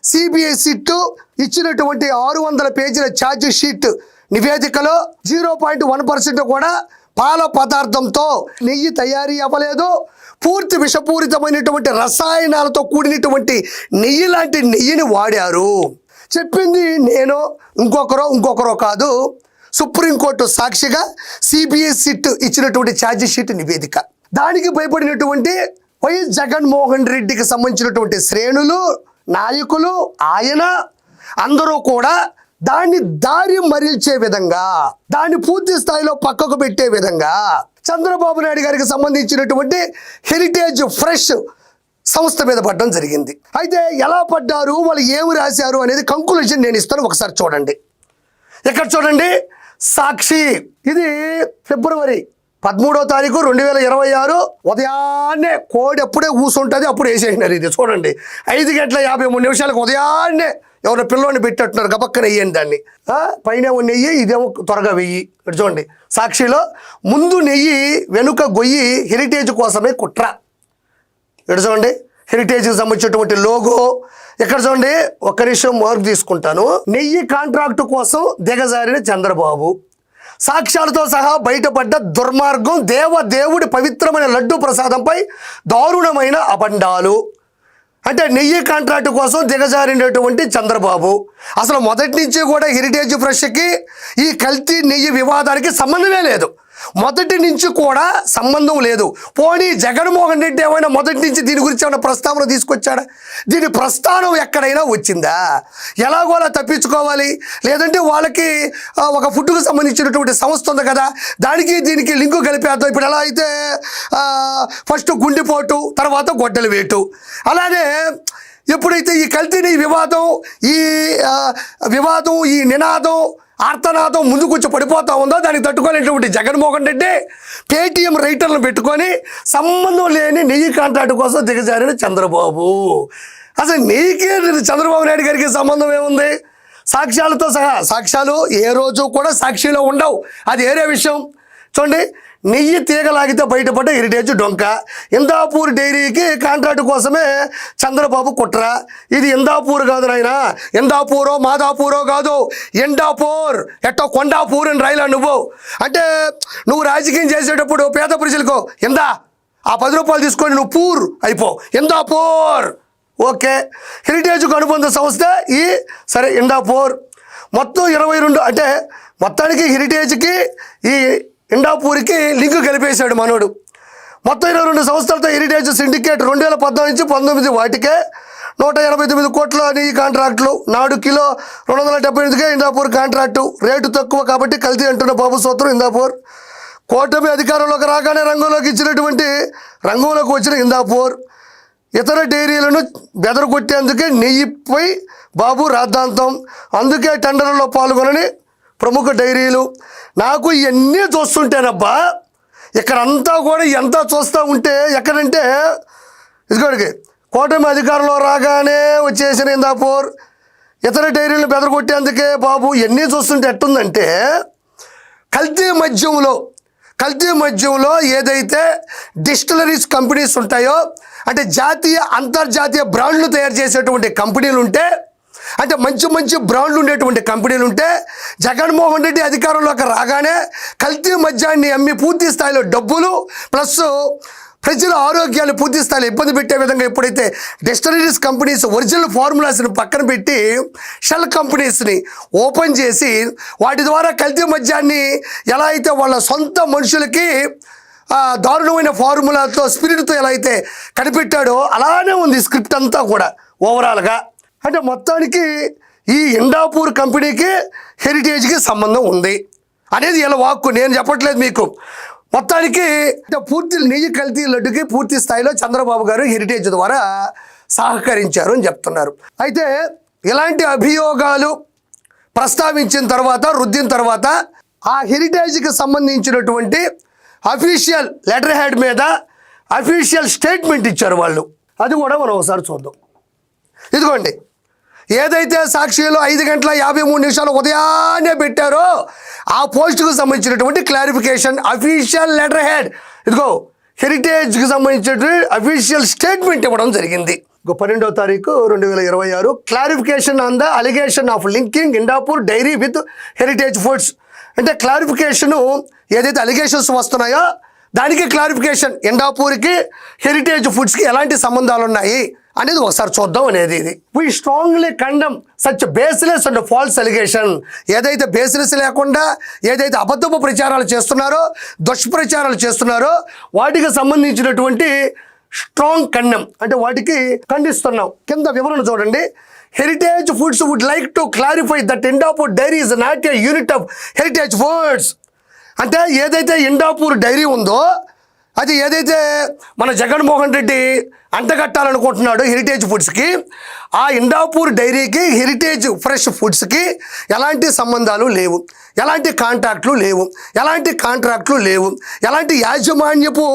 CBI SIT ఇచ్చినటువంటి 600 పేజీల charge sheet నివేదికలో 0.1% కూడా పాల పదార్థంతో నెయ్యి తయారీ అవ్వలేదు. పూర్తి విషపూరితమైనటువంటి రసాయనాలతో కూడినటువంటి నెయ్యి లాంటి నెయ్యిని వాడారు. చెప్పింది నేను, ఇంకొకరో కాదు. సుప్రీంకోర్టు సాక్షిగా సిబిఐ సిట్ ఇచ్చినటువంటి ఛార్జ్ షీట్ నివేదిక. దానికి భయపడినటువంటి వైఎస్ జగన్మోహన్ రెడ్డికి సంబంధించినటువంటి శ్రేణులు, నాయకులు, ఆయన అందరూ కూడా దాన్ని దారి మరిల్చే విధంగా, దాన్ని పూర్తి స్థాయిలో పక్కకు పెట్టే విధంగా చంద్రబాబు నాయుడు గారికి సంబంధించినటువంటి హెరిటేజ్ ఫ్రెష్ సంస్థ మీద పడడం జరిగింది. అయితే ఎలా పడ్డారు, వాళ్ళు ఏమి రాశారు అనేది కంక్లూజన్ నేను ఇస్తాను, ఒకసారి చూడండి. ఇక్కడ చూడండి, సాక్షి, ఇది ఫిబ్రవరి 13వ తారీఖు 2026 ఉదయాన్నే కోడి అప్పుడే కూర్చుంటుంది, అప్పుడు వేసేసినారు. ఇది చూడండి, 5:53 ఉదయాన్నే ఎవరో పిల్లోని పెట్టేట్టున్నారు, గబక్కన వెయ్యండి దాన్ని. పైన నెయ్యి, ఇదేమో త్వరగా వెయ్యి. ఇక్కడ చూడండి, సాక్షిలో ముందు నెయ్యి వెనుక గొయ్యి హెరిటేజ్ కోసమే కుట్ర. ఇక్కడ చూడండి, హెరిటేజ్కి సంబంధించినటువంటి లోగో. ఇక్కడ చూడండి, ఒక్క నిమిషం మార్క్ తీసుకుంటాను. నెయ్యి కాంట్రాక్టు కోసం దిగజారిన చంద్రబాబు, సాక్ష్యాలతో సహా బయటపడ్డ దుర్మార్గం, దేవుడి పవిత్రమైన లడ్డు ప్రసాదంపై దారుణమైన అబండాలు. అంటే నెయ్యి కాంట్రాక్టు కోసం దిగజారినటువంటి చంద్రబాబు అసలు మొదటి నుంచి కూడా హెరిటేజ్ ఫ్రెష్కి ఈ కల్తీ నెయ్యి వివాదానికి సంబంధమే లేదు. మొదటి నుంచి కూడా సంబంధం లేదు. పోనీ జగన్మోహన్ రెడ్డి ఏమైనా మొదటి నుంచి దీని గురించి ఏమైనా ప్రస్తావన తీసుకొచ్చాడా? దీని ప్రస్థానం ఎక్కడైనా వచ్చిందా? ఎలాగోలా తప్పించుకోవాలి, లేదంటే వాళ్ళకి ఒక ఫుడ్కు సంబంధించినటువంటి సంస్థ ఉంది కదా, దానికి దీనికి లింకు కలిపేద్దాం. ఇప్పుడు ఎలా అయితే ఫస్ట్ గుండెపోటు, తర్వాత గొడ్డలి వేటు, అలానే ఎప్పుడైతే ఈ కల్తీని వివాదం ఈ నినాదం ఆర్తనాదం ముందుకు వచ్చి పడిపోతా ఉందో, దానికి తట్టుకోలేటువంటి జగన్మోహన్ రెడ్డి పేటీఎం రైటర్లను పెట్టుకొని సంబంధం లేని నెయ్యి కాంట్రాక్ట్ కోసం దిగజారిన చంద్రబాబు. అసలు నెయ్యికి చంద్రబాబు నాయుడు గారికి సంబంధం ఏముంది? సాక్ష్యాలతో సహా, సాక్ష్యాలు ఏ రోజు కూడా సాక్షిలో ఉండవు, అది వేరే విషయం. చూడండి, నెయ్యి తీగలాగితే బయటపడ్డ హెరిటేజ్ డొంక. ఇందాపూర్ డైరీకి కాంట్రాక్ట్ కోసమే చంద్రబాబు కుట్ర. ఇది ఇందాపూర్ కాదు నాయన, ఇందాపూరో మాదాపూరో కాదు, ఎండాపూర్, ఎట్టో కొండాపూర్ అని రాయిలా నువ్వు. అంటే నువ్వు రాజకీయం చేసేటప్పుడు పేద ప్రజలకు ఎందా ఆ 10 రూపాయలు తీసుకొని నువ్వు పూర్ అయిపో, ఎందాపూర్. ఓకే, హెరిటేజ్కు అనుబంధ సంస్థ ఈ సరే ఎండాపూర్. మొత్తం 22, అంటే మొత్తానికి హెరిటేజ్కి ఈ ఇండాపూర్కి లింకు కలిపేశాడు మనోడు. మొత్తం 22 సంస్థలతో హెరిటేజ్ సిండికేట్ 2014 నుంచి 19 వాటికే 189 కోట్ల నెయ్యి కాంట్రాక్టులు. నాడు కిలో 278కే ఇందాపూర్ కాంట్రాక్టు. రేటు తక్కువ కాబట్టి కల్తీ అంటున్న బాబు సూత్రం ఇందాపూర్. కూటమి అధికారంలోకి రాగానే రంగంలోకి వచ్చిన ఇందాపూర్ ఇతర డైరీలను బెదరగొట్టేందుకే నెయ్యిపై బాబు రాద్ధాంతం. అందుకే టెండర్లలో పాల్గొనని ప్రముఖ డైరీలు. నాకు ఇవన్నీ చూస్తుంటేనబ్బా, ఇక్కడంతా కూడా ఎంత చూస్తూ ఉంటే ఎక్కడంటే ఇదిగోడికి కూటమి అధికారంలో రాగానే వచ్చేసిన ఇందాపూర్ ఇతర డైరీలను బెదరగొట్టేందుకే బాబు. ఇవన్నీ చూస్తుంటే ఎట్టుందంటే, కల్తీ మద్యంలో ఏదైతే డిస్టిలరీస్ కంపెనీస్ ఉంటాయో, అంటే జాతీయ అంతర్జాతీయ బ్రాండ్లు తయారు చేసేటువంటి కంపెనీలు ఉంటే, అంటే మంచి బ్రాండ్లు ఉండేటువంటి కంపెనీలు ఉంటే, జగన్మోహన్ రెడ్డి అధికారంలోకి రాగానే కల్తీ మద్యాన్ని అమ్మి పూర్తి స్థాయిలో డబ్బులు ప్లస్ ప్రజల ఆరోగ్యాన్ని పూర్తి స్థాయిలో ఇబ్బంది పెట్టే విధంగా ఎప్పుడైతే డిస్టిలరీస్ కంపెనీస్ ఒరిజినల్ ఫార్ములాస్ని పక్కన పెట్టి షెల్ కంపెనీస్ని ఓపెన్ చేసి వాటి ద్వారా కల్తీ మద్యాన్ని ఎలా అయితే వాళ్ళ సొంత మనుషులకి దారుణమైన ఫార్ములాతో స్పిరిట్తో ఎలా అయితే కనిపెట్టాడో అలానే ఉంది స్క్రిప్ట్ అంతా కూడా ఓవరాల్గా. అంటే మొత్తానికి ఈ ఇండాపూర్ కంపెనీకి హెరిటేజ్కి సంబంధం ఉంది అనేది ఇలా వాక్కు, నేను చెప్పట్లేదు మీకు. మొత్తానికి పూర్తి నెయ్యి కల్తీ లడ్డుకి పూర్తి స్థాయిలో చంద్రబాబు గారు హెరిటేజ్ ద్వారా సహకరించారు అని చెప్తున్నారు. అయితే ఇలాంటి అభియోగాలు ప్రస్తావించిన తర్వాత, రుద్దిన తర్వాత ఆ హెరిటేజ్కి సంబంధించినటువంటి అఫీషియల్ లెటర్ హెడ్ మీద అఫీషియల్ స్టేట్మెంట్ ఇచ్చారు వాళ్ళు. అది కూడా మనం ఒకసారి చూద్దాం. ఇదిగోండి, ఏదైతే సాక్షిలో 5:53 ఉదయాన్నే పెట్టారో ఆ పోస్టుకు సంబంధించినటువంటి క్లారిఫికేషన్ అఫీషియల్ లెటర్ హెడ్, ఇదిగో హెరిటేజ్కి సంబంధించినటువంటి అఫీషియల్ స్టేట్మెంట్ ఇవ్వడం జరిగింది. 12వ తారీఖు 2026 clarification on the allegation of linking Indapur Dairy with Heritage Foods. అంటే క్లారిఫికేషను ఏదైతే అలిగేషన్స్ వస్తున్నాయో దానికి క్లారిఫికేషన్, ఇండాపూర్కి హెరిటేజ్ ఫుడ్స్కి ఎలాంటి సంబంధాలు ఉన్నాయి అనేది ఒకసారి చూద్దాం అనేది ఇది. We strongly condemn such baseless and false allegation. ఏదైతే బేస్లెస్ లేకుండా ఏదైతే అబద్ధపు ప్రచారాలు చేస్తున్నారో, దుష్ప్రచారాలు చేస్తున్నారో వాటికి సంబంధించినటువంటి స్ట్రాంగ్ కండమ్ అంటే వాటికి ఖండిస్తున్నాం. కింద వివరణ చూడండి. Heritage Foods would like to clarify that Indapur Dairy is not a unit of Heritage Foods. అంటే ఏదైతే ఇండాపూర్ డైరీ ఉందో అది ఏదైతే మన జగన్మోహన్ రెడ్డి అంటగట్టాలనుకుంటున్నాడు హెరిటేజ్ ఫుడ్స్కి, ఆ ఇండాపూర్ డైరీకి హెరిటేజ్ ఫ్రెష్ ఫుడ్స్కి ఎలాంటి సంబంధాలు లేవు, ఎలాంటి కాంట్రాక్ట్లు లేవు, ఎలాంటి కాంట్రాక్ట్లు లేవు, ఎలాంటి యాజమాన్యపు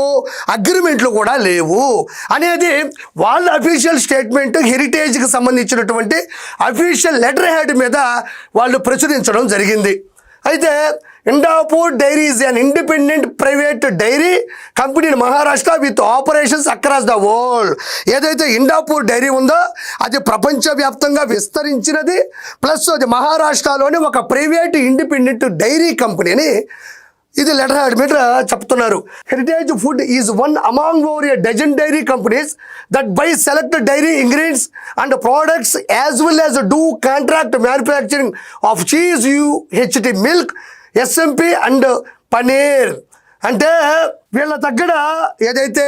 అగ్రిమెంట్లు కూడా లేవు అనేది వాళ్ళ అఫీషియల్ స్టేట్మెంట్, హెరిటేజ్కి సంబంధించినటువంటి అఫీషియల్ లెటర్ హెడ్ మీద వాళ్ళు ప్రచురించడం జరిగింది. అయితే Indapur Dairy is an independent private dairy company in Maharashtra with operations across the world. ఏదైతే ఇండాపూర్ డైరీ ఉందో అది ప్రపంచవ్యాప్తంగా విస్తరించినది, ప్లస్ అది మహారాష్ట్రలోని ఒక ప్రైవేట్ ఇండిపెండెంట్ డైరీ కంపెనీ అని ఇది లెటర్ హెడ్ మీద చెప్తున్నారు. Heritage Food is one among over a dozen dairy companies that buy select dairy ingredients and products as well as do contract manufacturing of cheese, UHT milk, SMP and paneer. అంటే వీళ్ళ దగ్గర ఏదైతే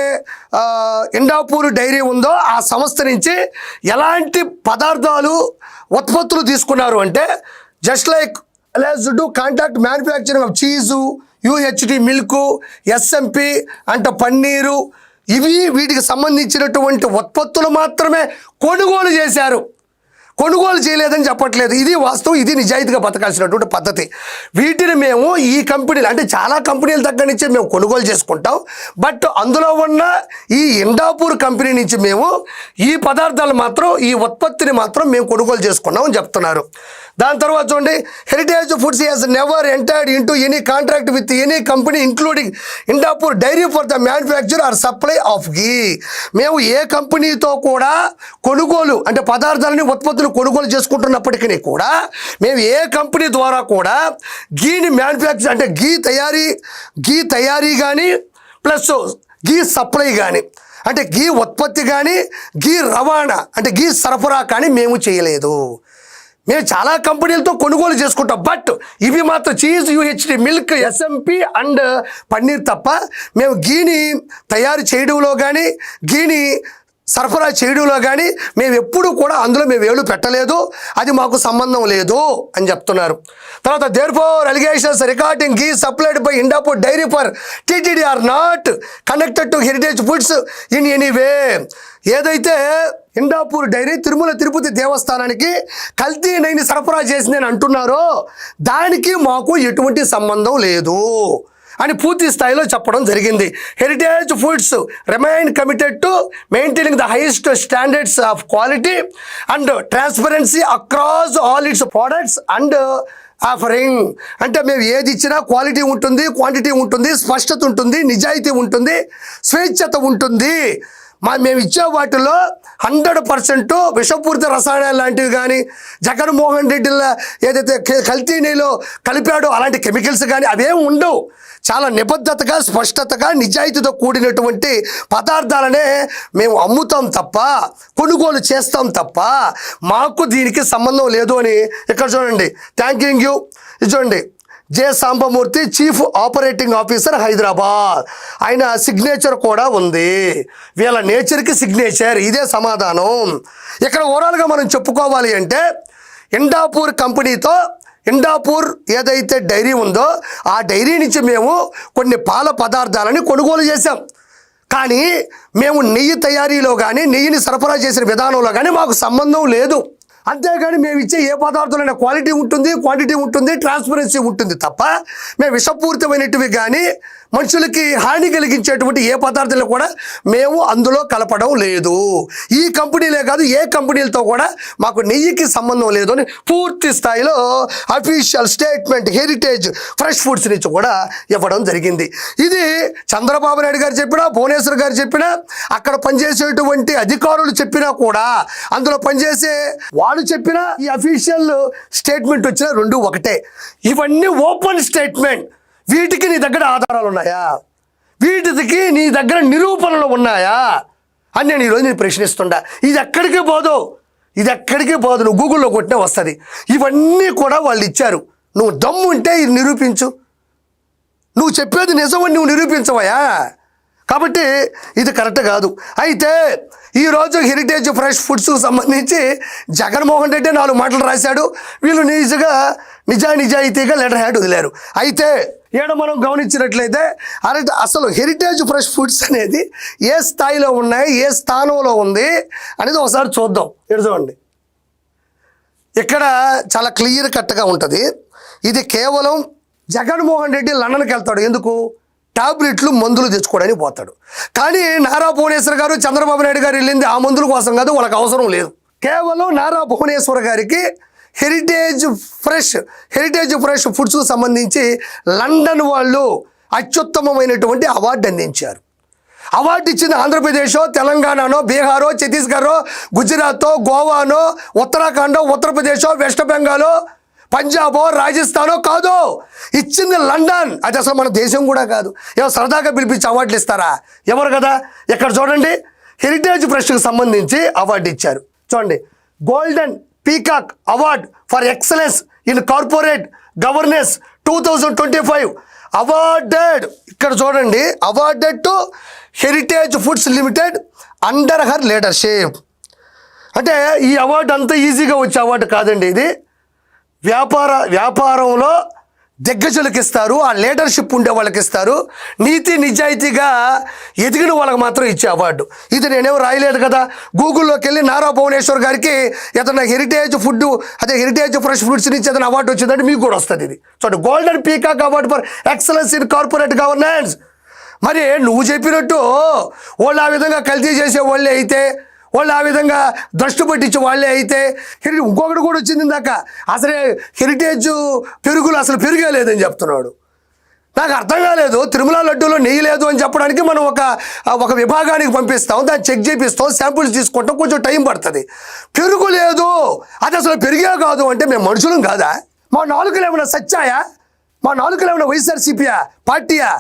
Indapur Dairy ఉందో ఆ సంస్థ నుంచి ఎలాంటి పదార్థాలు ఉత్పత్తులు తీసుకున్నారు అంటే just like let's do contract manufacturing of cheese, UHT milk, SMP అంటే పన్నీరు, ఇవి వీటికి సంబంధించినటువంటి ఉత్పత్తులు మాత్రమే కొనుగోలు చేశారు. కొనుగోలు చేయలేదని చెప్పట్లేదు. ఇది వాస్తవం, ఇది నిజాయితీగా బతకాల్సినటువంటి పద్ధతి. వీటిని మేము ఈ కంపెనీలు అంటే చాలా కంపెనీల దగ్గర నుంచి మేము కొనుగోలు చేసుకుంటాం, బట్ అందులో ఉన్న ఈ ఇండాపూర్ కంపెనీ నుంచి మేము ఈ పదార్థాలు మాత్రం, ఈ ఉత్పత్తిని మాత్రం మేము కొనుగోలు చేసుకున్నాం అని చెప్తున్నారు. దాని తర్వాత చూడండి, Heritage Foods has never entered into any contract with any company including Indapur dairy for the manufacture or supply of ghee. మేము ఏ కంపెనీతో కూడా కొనుగోలు అంటే పదార్థాలని ఉత్పత్తులు కొనుగోలు చేసుకుంటున్నప్పటికీ కూడా మేము ఏ కంపెనీ ద్వారా కూడా గీని మ్యానుఫ్యాక్చర్ అంటే గీ తయారీ కానీ ప్లస్ గీ సప్లై కానీ అంటే గీ ఉత్పత్తి కానీ గీ రవాణా అంటే గీ సరఫరా కానీ మేము చేయలేదు. మేము చాలా కంపెనీలతో కొనుగోలు చేసుకుంటాం, బట్ ఇవి మాత్రం cheese, UHT milk, SMP and paneer తప్ప మేము గీని తయారు చేయడంలో కానీ గీని సరఫరా చేయడంలో కానీ మేము ఎప్పుడు కూడా అందులో మేము వేలు పెట్టలేదు, అది మాకు సంబంధం లేదు అని చెప్తున్నారు. తర్వాత therefore allegations regarding ghee supplied by Indapur dairy for TTD are not connected to Heritage Foods in any way. ఏదైతే ఇండాపూర్ డైరీ తిరుమల తిరుపతి దేవస్థానానికి కల్తీ నెయ్యిని సరఫరా చేసిందని అంటున్నారో దానికి మాకు ఎటువంటి సంబంధం లేదు అని పూర్తి స్థాయిలో చెప్పడం జరిగింది. Heritage foods remain committed to maintaining the highest standards of quality and transparency across all it's products and offering. అంటే మేము ఏది ఇచ్చినా క్వాలిటీ ఉంటుంది, క్వాంటిటీ ఉంటుంది, స్పష్టత ఉంటుంది, నిజాయితీ ఉంటుంది, స్వేచ్ఛత ఉంటుంది. మేము ఇచ్చే వాటిలో 100% విషపూరిత రసాయనాలు లాంటివి కానీ జగన్మోహన్ రెడ్డి ఏదైతే కల్తీ నెయ్యిలో కలిపాడో అలాంటి కెమికల్స్ కానీ అవేం ఉండవు. చాలా నిబద్ధతగా, స్పష్టతగా, నిజాయితీతో కూడినటువంటి పదార్థాలనే మేము అమ్ముతాం తప్ప, కొనుగోలు చేస్తాం తప్ప మాకు దీనికి సంబంధం లేదు అని ఇక్కడ చూడండి. Thank you. చూడండి, J Sambamurthy, chief operating officer, Hyderabad. ఆయన సిగ్నేచర్ కూడా ఉంది. వీళ్ళ నేచర్కి సిగ్నేచర్, ఇదే సమాధానం. ఇక్కడ ఓవరాల్గా మనం చెప్పుకోవాలి అంటే ఇండాపూర్ కంపెనీతో ఇండాపూర్ ఏదైతే డైరీ ఉందో ఆ డైరీ నుంచి మేము కొన్ని పాల పదార్థాలని కొనుగోలు చేశాం, కానీ మేము నెయ్యి తయారీలో కానీ నెయ్యిని సరఫరా చేసిన విధానంలో కానీ మాకు సంబంధం లేదు. అంతేగాని మేము ఇచ్చే ఏ పదార్థాలైనా క్వాలిటీ ఉంటుంది, క్వాంటిటీ ఉంటుంది, ట్రాన్స్పరెన్సీ ఉంటుంది తప్ప మేము విషపూరితమైనటివి కానీ మనుషులకి హాని కలిగించేటువంటి ఏ పదార్థాలు కూడా మేము అందులో కలపడం లేదు. ఈ కంపెనీలే కాదు, ఏ కంపెనీలతో కూడా మాకు నెయ్యికి సంబంధం లేదు అని పూర్తి స్థాయిలో official statement heritage fresh foods నుంచి కూడా ఇవ్వడం జరిగింది. ఇది చంద్రబాబు నాయుడు గారు చెప్పినా, భువనేశ్వర్ గారు చెప్పినా, అక్కడ పనిచేసేటువంటి అధికారులు చెప్పినా కూడా, అందులో పనిచేసే వాళ్ళు చెప్పినా, ఈ అఫీషియల్ స్టేట్మెంట్ వచ్చిన రెండు ఒకటే. ఇవన్నీ ఓపెన్ స్టేట్మెంట్. వీటికి నీ దగ్గర ఆధారాలు ఉన్నాయా? వీటికి నీ దగ్గర నిరూపణలు ఉన్నాయా అని నేను ఈరోజు నేను ప్రశ్నిస్తుండా. ఇది ఎక్కడికి పోదు, నువ్వు గూగుల్లో కొట్టినా వస్తుంది. ఇవన్నీ కూడా వాళ్ళు ఇచ్చారు. నువ్వు దమ్ము ఉంటే ఇది నిరూపించు. నువ్వు చెప్పేది నిజమని నువ్వు నిరూపించవయా? కాబట్టి ఇది కరెక్ట్ కాదు. అయితే ఈరోజు హెరిటేజ్ ఫ్రెష్ ఫుడ్స్కు సంబంధించి జగన్మోహన్ రెడ్డి 4 మాటలు రాశాడు. వీళ్ళు నిజాయితీగా లెటర్ హ్యాడ్ వదిలేరు. అయితే ఏడ మనం గమనించినట్లయితే అసలు హెరిటేజ్ ఫ్రెష్ ఫుడ్స్ అనేది ఏ స్థాయిలో ఉన్నాయి, ఏ స్థానంలో ఉంది అనేది ఒకసారి చూద్దాం. చూడండి, ఇక్కడ చాలా క్లియర్ కట్గా ఉంటుంది. ఇది కేవలం జగన్మోహన్ రెడ్డి లండన్కి వెళ్తాడు. ఎందుకు? టాబ్లెట్లు, మందులు తెచ్చుకోవడానికి పోతాడు. కానీ నారా భువనేశ్వర్ గారు, చంద్రబాబు నాయుడు గారు వెళ్ళింది ఆ మందుల కోసం కాదు, వాళ్ళకి అవసరం లేదు. కేవలం నారా భువనేశ్వర్ గారికి హెరిటేజ్ ఫ్రెష్ ఫుడ్స్కు సంబంధించి లండన్ వాళ్ళు అత్యుత్తమమైనటువంటి అవార్డు అందించారు. అవార్డు ఇచ్చింది ఆంధ్రప్రదేశో, తెలంగాణనో, బీహారో, ఛత్తీస్గఢో, గుజరాతో, గోవానో, ఉత్తరాఖండో, ఉత్తరప్రదేశో, వెస్ట్ బెంగాలో, పంజాబో, రాజస్థానో కాదు. ఇచ్చింది లండన్. అది అసలు మన దేశం కూడా కాదు. ఏమో సరదాగా పిలిపించి అవార్డులు ఇస్తారా? ఎవరు కదా. ఇక్కడ చూడండి, హెరిటేజ్ ఫ్రెష్కి సంబంధించి అవార్డు ఇచ్చారు. చూడండి, golden peacock award for excellence in corporate governance 2025 awarded. ఇక్కడ చూడండి, awarded to Heritage foods limited under her leadership. అంటే ఈ అవార్డు అంత ఈజీగా వచ్చే అవార్డు కాదండి. ఇది వ్యాపారంలో దిగ్గజులకు ఇస్తారు, ఆ లీడర్షిప్ ఉండే వాళ్ళకి ఇస్తారు, నీతి నిజాయితీగా ఎదిగిన వాళ్ళకి మాత్రం ఇచ్చే అవార్డు. ఇది నేనేమో రాయలేదు కదా. గూగుల్లోకి వెళ్ళి నారా భువనేశ్వర్ గారికి ఏదైనా హెరిటేజ్ ఫ్రెష్ ఫుడ్స్ నుంచి ఏదైనా అవార్డు వచ్చిందంటే మీకు కూడా వస్తుంది. ఇది చూడండి, golden peacock award for excellence in corporate governance. మరి నువ్వు చెప్పినట్టు వాళ్ళు ఆ విధంగా కల్తీ చేసే వాళ్ళే అయితే, వాళ్ళు ఆ విధంగా దృష్టి పట్టించే వాళ్ళే అయితే, ఇంకొకటి కూడా వచ్చింది ఇందాక, అసలే హెరిటేజ్ పెరుగులు అసలు పెరిగే లేదని చెప్తున్నాడు. నాకు అర్థం కాలేదు. తిరుమల లడ్డూలో నెయ్యి లేదు అని చెప్పడానికి మనం ఒక విభాగానికి పంపిస్తాం, దాన్ని చెక్ చేపిస్తాం, శాంపుల్స్ తీసుకుంటాం, కొంచెం టైం పడుతుంది. పెరుగు లేదు, అది అసలు పెరిగే కాదు అంటే మేము మనుషులం కాదా? మా నాలుకలు ఏమైనా సచ్చాయా? మా నాలుకలు ఏమైనా వైఎస్ఆర్సీపీయా పార్టీయా?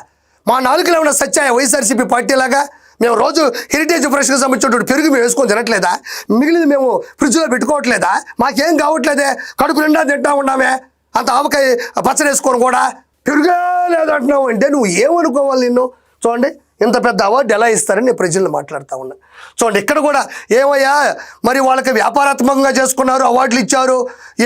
మా నాలుకలు ఏమైనా సచ్చాయా వైఎస్ఆర్సీపీ పార్టీలాగా? మేము రోజు హెరిటేజ్ ఫ్రెష్కి సంబంధించినటువంటి పెరుగు మేము వేసుకొని తినట్లేదా? మిగిలింది మేము ఫ్రిడ్జ్లో పెట్టుకోవట్లేదా? మాకేం కావట్లేదే, కడుపు నిండా తింటా ఉన్నామే, అంత ఆవకాయ పచ్చడి వేసుకొని కూడా పెరుగే లేదంటున్నావు అంటే నువ్వు ఏమనుకోవాలి? నిన్ను చూడండి, ఇంత పెద్ద అవార్డు ఎలా ఇస్తారని నేను ప్రజలను మాట్లాడుతూ ఉన్నా. చూడండి, ఇక్కడ కూడా ఏమయ్యా మరి వాళ్ళకి వ్యాపారాత్మకంగా చేసుకున్నారు, అవార్డులు ఇచ్చారు,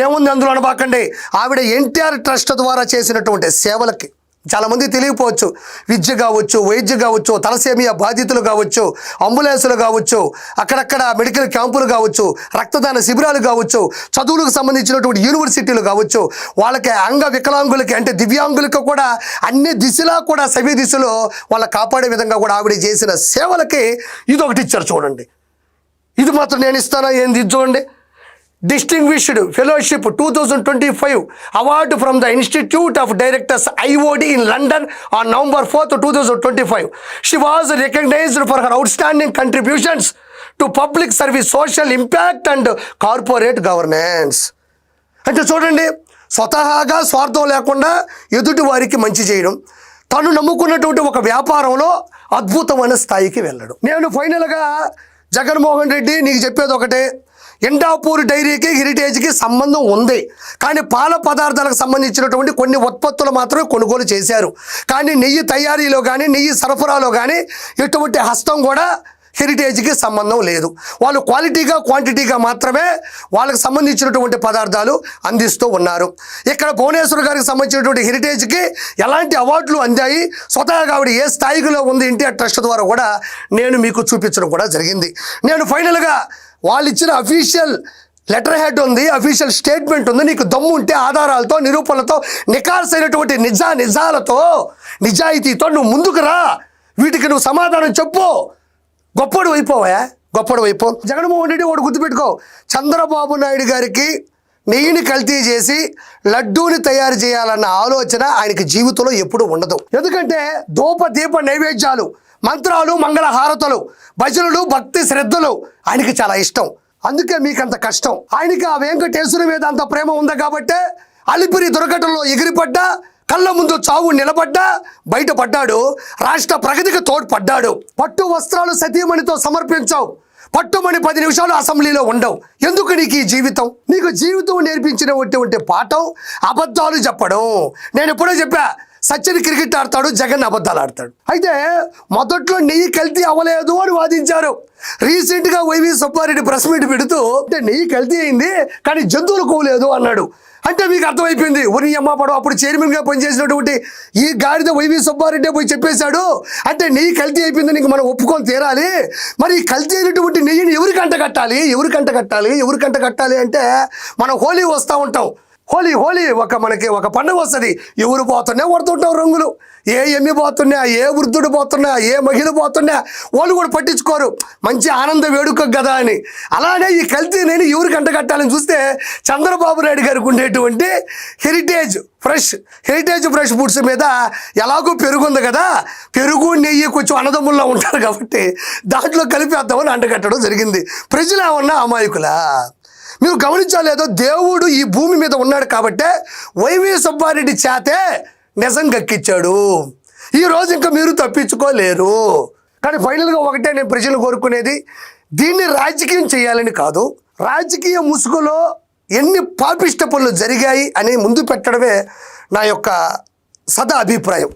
ఏముంది అందులో అనబాకండి. ఆవిడ ఎన్టీఆర్ ట్రస్ట్ ద్వారా చేసినటువంటి సేవలకి చాలామంది తెలియకపోవచ్చు. విద్య కావచ్చు, వైద్యం కావచ్చు, తలసేమియా బాధితులు కావచ్చు, అంబులెన్సులు కావచ్చు, అక్కడక్కడ మెడికల్ క్యాంపులు కావచ్చు, రక్తదాన శిబిరాలు కావచ్చు, చదువులకు సంబంధించినటువంటి యూనివర్సిటీలు కావచ్చు, వాళ్ళకి అంగ వికలాంగులకి అంటే దివ్యాంగులకు కూడా అన్ని దిశలా కూడా సవ్య దిశలో వాళ్ళ కాపాడే విధంగా కూడా ఆవిడ చేసిన సేవలకి ఇది ఒకటి ఇచ్చారు. చూడండి, ఇది మాత్రం నేను ఇస్తానా ఏంది? ఇది చూడండి, Distinguished Fellowship 2025 Award from the Institute of Directors IOD in London on November 4th, 2025. She was recognized for her outstanding contributions to public service, social impact and corporate governance. అంటే చూడండి, స్వతహాగా స్వార్థం లేకుండా ఎదుటి వారికి మంచి చేయడం, తను నమ్ముకున్నటువంటి ఒక వ్యాపారంలో అద్భుతమైన స్థాయికి వెళ్ళడం. నేను ఫైనల్గా జగన్మోహన్ రెడ్డి నీకు చెప్పేది ఒకటే, ఎండాపూర్ డైరీకి హెరిటేజ్కి సంబంధం ఉంది, కానీ పాల పదార్థాలకు సంబంధించినటువంటి కొన్ని ఉత్పత్తులు మాత్రమే కొనుగోలు చేశారు. కానీ నెయ్యి తయారీలో కానీ నెయ్యి సరఫరాలో కానీ ఎటువంటి హస్తం కూడా హెరిటేజ్కి సంబంధం లేదు. వాళ్ళు క్వాలిటీగా క్వాంటిటీగా మాత్రమే వాళ్ళకి సంబంధించినటువంటి పదార్థాలు అందిస్తూ ఉన్నారు. ఇక్కడ భువనేశ్వర్ గారికి సంబంధించినటువంటి హెరిటేజ్కి ఎలాంటి అవార్డులు అందాయి, స్వతహాగా ఆవిడ ఏ స్థాయిలో ఉంది ఎన్టీఆర్ ట్రస్ట్ ద్వారా కూడా నేను మీకు చూపించడం కూడా జరిగింది. నేను ఫైనల్గా వాళ్ళు ఇచ్చిన అఫీషియల్ లెటర్ హెడ్ ఉంది, అఫీషియల్ స్టేట్మెంట్ ఉంది. నీకు దమ్ము ఉంటే ఆధారాలతో, నిరూపణలతో, నికార్సైనటువంటి నిజాలతో, నిజాయితీతో నువ్వు ముందుకు రా. వీటికి నువ్వు సమాధానం చెప్పు. గొప్పడు అయిపోవా, గొప్పడు అయిపో. జగన్మోహన్ రెడ్డి ఒకటి గుర్తుపెట్టుకో, చంద్రబాబు నాయుడు గారికి నెయ్యిని కల్తీ చేసి లడ్డూని తయారు చేయాలన్న ఆలోచన ఆయనకి జీవితంలో ఎప్పుడు ఉండదు. ఎందుకంటే దీప నైవేద్యాలు, మంత్రాలు, మంగళహారతలు, భజనలు, భక్తి శ్రద్ధలు ఆయనకి చాలా ఇష్టం. అందుకే మీకంత కష్టం. ఆయనకి ఆ వెంకటేశ్వరుని మీద అంత ప్రేమ ఉంది కాబట్టే అలిపిరి దుర్ఘటనలో ఎగిరిపడ్డా, కళ్ళ ముందు చావు నిలబడ్డా బయటపడ్డాడు. రాష్ట్ర ప్రగతికి తోడ్పడ్డాడు. పట్టు వస్త్రాలు సతీమణితో సమర్పించావు, పట్టుమని 10 నిమిషాలు అసెంబ్లీలో ఉండవు. ఎందుకు నీకు ఈ జీవితం? నీకు జీవితం నేర్పించినటువంటి పాఠం అబద్ధాలు చెప్పడం. నేను ఎప్పుడో చెప్పా, సచిన్ క్రికెట్ ఆడతాడు, జగన్ అబద్ధాలు ఆడతాడు. అయితే మొదట్లో నెయ్యి కల్తీ అవ్వలేదు అని వాదించారు. రీసెంట్గా వైవి సుబ్బారెడ్డి ప్రెస్ మీట్ పెడుతూ అంటే నెయ్యి కల్తీ అయింది కానీ జంతువులు కోలేదు అన్నాడు. అంటే మీకు అర్థమైపోయింది, ఉరి అమ్మ పడవ అప్పుడు చైర్మన్గా పనిచేసినటువంటి ఈ గాడిద వైవి సుబ్బారెడ్డి పోయి చెప్పేశాడు. అంటే నెయ్యి కల్తీ అయిపోయింది, నీకు మనం ఒప్పుకొని తీరాలి. మరి ఈ కల్తీ అయినటువంటి నెయ్యిని ఎవరికి అంటగట్టాలి? ఎవరికి అంటగట్టాలి అంటే మనం హోలీ వస్తూ ఉంటాం. హోలీ మనకి ఒక పండుగ వస్తుంది. ఎవరు పోతున్నా కొడుతుంటాం రంగులు. ఏ ఎమ్మి పోతున్నా, ఏ వృద్ధుడు పోతున్నా, ఏ మహిళ పోతున్నా వాళ్ళు కూడా పట్టించుకోరు. మంచి ఆనంద వేడుక కదా అని. అలానే ఈ కల్తీ నేను ఎవరికి అంటగట్టాలని చూస్తే చంద్రబాబు నాయుడు గారికి ఉండేటువంటి హెరిటేజ్ ఫ్రెష్ ఫుడ్స్ మీద ఎలాగో పెరుగుంది కదా, పెరుగు నెయ్యి కొంచెం అన్నదమ్ముల్లో ఉంటారు కాబట్టి దాంట్లో కలిపేద్దామని అంటగట్టడం జరిగింది. ప్రజలు ఏమన్నా అమాయకులా? మీరు గమనించలేదో, దేవుడు ఈ భూమి మీద ఉన్నాడు కాబట్టే వైవి సుబ్బారెడ్డి చేతే నిజం గక్కిచ్చాడు. ఈరోజు ఇంకా మీరు తప్పించుకోలేరు. కానీ ఫైనల్గా ఒకటే నేను ప్రజలు కోరుకునేది, దీన్ని రాజకీయం చేయాలని కాదు. రాజకీయ ముసుగులో ఎన్ని పాపిష్ట పనులు జరిగాయి అని ముందు పెట్టడమే నా యొక్క సదా అభిప్రాయం.